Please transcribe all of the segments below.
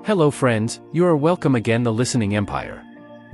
Hello friends, you are welcome again the Listening Empire.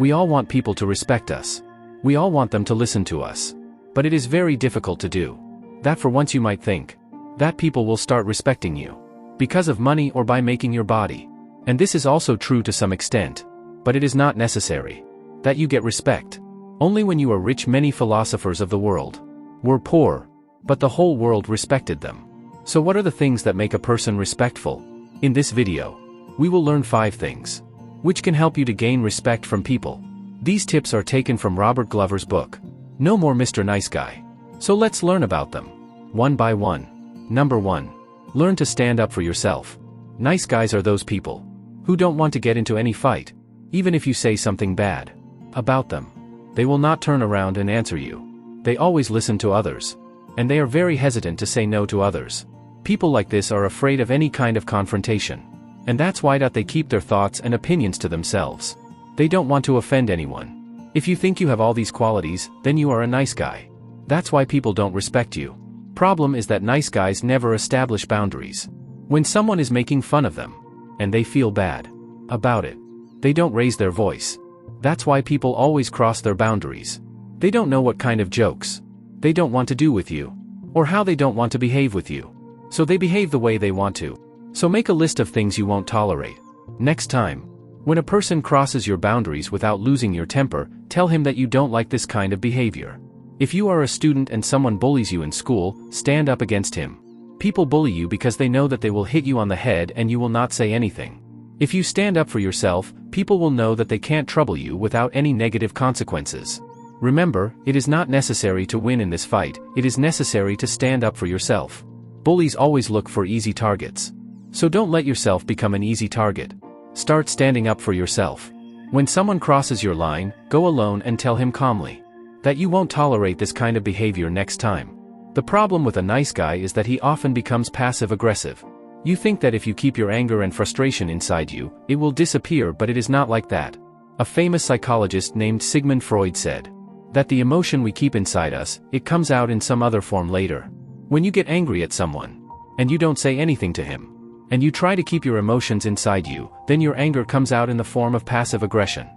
We all want people to respect us. We all want them to listen to us. But it is very difficult to do. That for once you might think that people will start respecting you because of money or by making your body. And this is also true to some extent. But it is not necessary that you get respect. Only when you are rich. Many philosophers of the world were poor, but the whole world respected them. So what are the things that make a person respectful? In this video, we will learn 5 things which can help you to gain respect from people. These tips are taken from Robert Glover's book, No More Mr. Nice Guy. So let's learn about them, one by one. Number 1. Learn to stand up for yourself. Nice guys are those people who don't want to get into any fight. Even if you say something bad about them, they will not turn around and answer you. They always listen to others. And they are very hesitant to say no to others. People like this are afraid of any kind of confrontation. And that's why they keep their thoughts and opinions to themselves. They don't want to offend anyone. If you think you have all these qualities, then you are a nice guy. That's why people don't respect you. Problem is that nice guys never establish boundaries. When someone is making fun of them, and they feel bad about it, they don't raise their voice. That's why people always cross their boundaries. They don't know what kind of jokes they don't want to do with you, or how they don't want to behave with you. So they behave the way they want to. So make a list of things you won't tolerate. Next time, when a person crosses your boundaries without losing your temper, tell him that you don't like this kind of behavior. If you are a student and someone bullies you in school, stand up against him. People bully you because they know that they will hit you on the head and you will not say anything. If you stand up for yourself, people will know that they can't trouble you without any negative consequences. Remember, it is not necessary to win in this fight, it is necessary to stand up for yourself. Bullies always look for easy targets. So don't let yourself become an easy target. Start standing up for yourself. When someone crosses your line, go alone and tell him calmly that you won't tolerate this kind of behavior next time. The problem with a nice guy is that he often becomes passive-aggressive. You think that if you keep your anger and frustration inside you, it will disappear, but it is not like that. A famous psychologist named Sigmund Freud said that the emotion we keep inside us, it comes out in some other form later. When you get angry at someone, and you don't say anything to him, and you try to keep your emotions inside you, then your anger comes out in the form of passive aggression.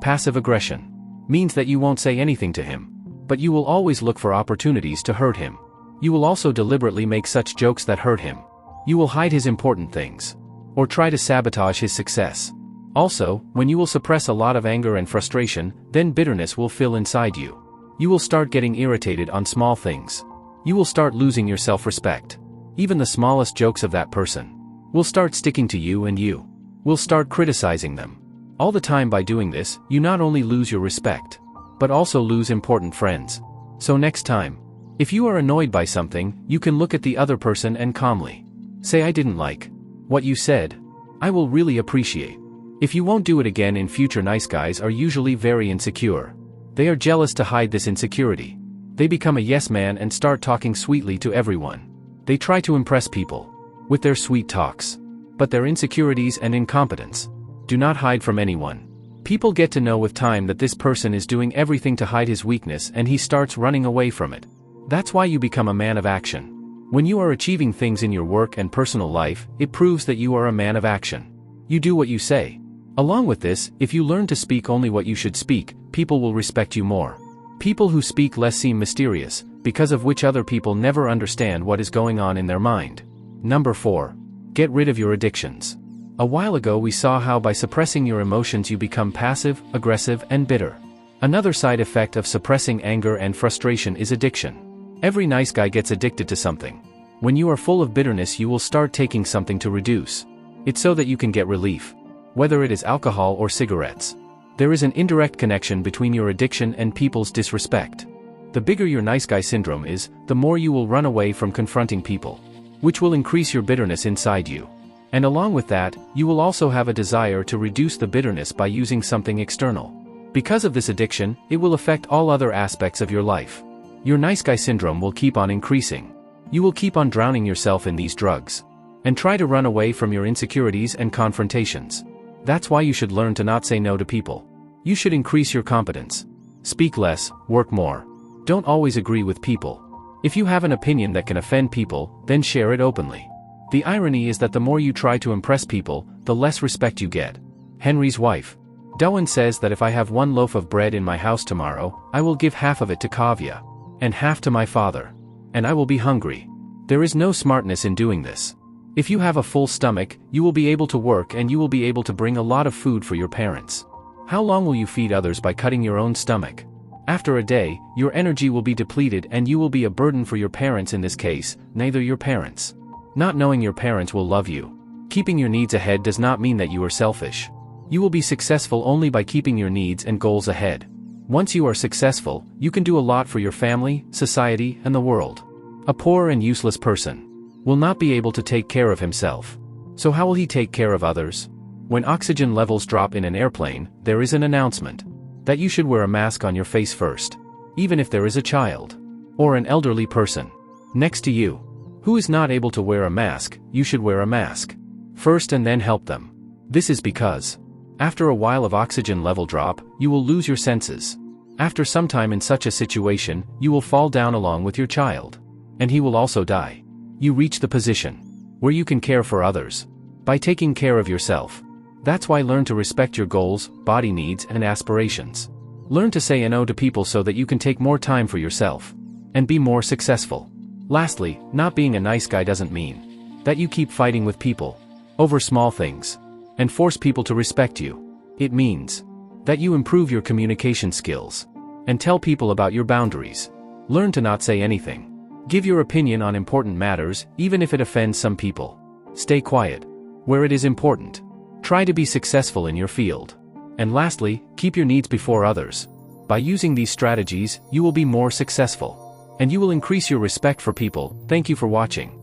Passive aggression means that you won't say anything to him, but you will always look for opportunities to hurt him. You will also deliberately make such jokes that hurt him. You will hide his important things, or try to sabotage his success. Also, when you will suppress a lot of anger and frustration, then bitterness will fill inside you. You will start getting irritated on small things. You will start losing your self-respect. Even the smallest jokes of that person will start sticking to you, and you will start criticizing them. All the time. By doing this, you not only lose your respect, but also lose important friends. So next time, if you are annoyed by something, you can look at the other person and calmly say, I didn't like what you said. I will really appreciate if you won't do it again in future. Nice guys are usually very insecure. They are jealous to hide this insecurity. They become a yes man and start talking sweetly to everyone. They try to impress people with their sweet talks. But their insecurities and incompetence do not hide from anyone. People get to know with time that this person is doing everything to hide his weakness, and he starts running away from it. That's why you become a man of action. When you are achieving things in your work and personal life, it proves that you are a man of action. You do what you say. Along with this, if you learn to speak only what you should speak, people will respect you more. People who speak less seem mysterious, because of which other people never understand what is going on in their mind. Number 4. Get rid of your addictions. A while ago we saw how by suppressing your emotions you become passive, aggressive, and bitter. Another side effect of suppressing anger and frustration is addiction. Every nice guy gets addicted to something. When you are full of bitterness, you will start taking something to reduce it so that you can get relief. Whether it is alcohol or cigarettes. There is an indirect connection between your addiction and people's disrespect. The bigger your nice guy syndrome is, the more you will run away from confronting people, which will increase your bitterness inside you. And along with that, you will also have a desire to reduce the bitterness by using something external. Because of this addiction, it will affect all other aspects of your life. Your nice guy syndrome will keep on increasing. You will keep on drowning yourself in these drugs. And try to run away from your insecurities and confrontations. That's why you should learn to not say no to people. You should increase your competence. Speak less, work more. Don't always agree with people. If you have an opinion that can offend people, then share it openly. The irony is that the more you try to impress people, the less respect you get. Henry's wife. Doan says that if I have 1 loaf of bread in my house tomorrow, I will give half of it to Kavya. And half to my father. And I will be hungry. There is no smartness in doing this. If you have a full stomach, you will be able to work and you will be able to bring a lot of food for your parents. How long will you feed others by cutting your own stomach? After a day, your energy will be depleted and you will be a burden for your parents, in this case, neither your parents. Not knowing your parents will love you. Keeping your needs ahead does not mean that you are selfish. You will be successful only by keeping your needs and goals ahead. Once you are successful, you can do a lot for your family, society, and the world. A poor and useless person will not be able to take care of himself. So how will he take care of others? When oxygen levels drop in an airplane, there is an announcement that you should wear a mask on your face first, even if there is a child or an elderly person next to you who is not able to wear a mask. You should wear a mask first and then help them. This is because after a while of oxygen level drop, you will lose your senses. After some time in such a situation, you will fall down along with your child. And he will also die. You reach the position where you can care for others by taking care of yourself. That's why learn to respect your goals, body needs, and aspirations. Learn to say no to people so that you can take more time for yourself and be more successful. Lastly, not being a nice guy doesn't mean that you keep fighting with people over small things and force people to respect you. It means that you improve your communication skills and tell people about your boundaries. Learn to not say anything. Give your opinion on important matters, even if it offends some people. Stay quiet where it is important. Try to be successful in your field. And lastly, keep your needs before others. By using these strategies, you will be more successful. And you will increase your respect for people. Thank you for watching.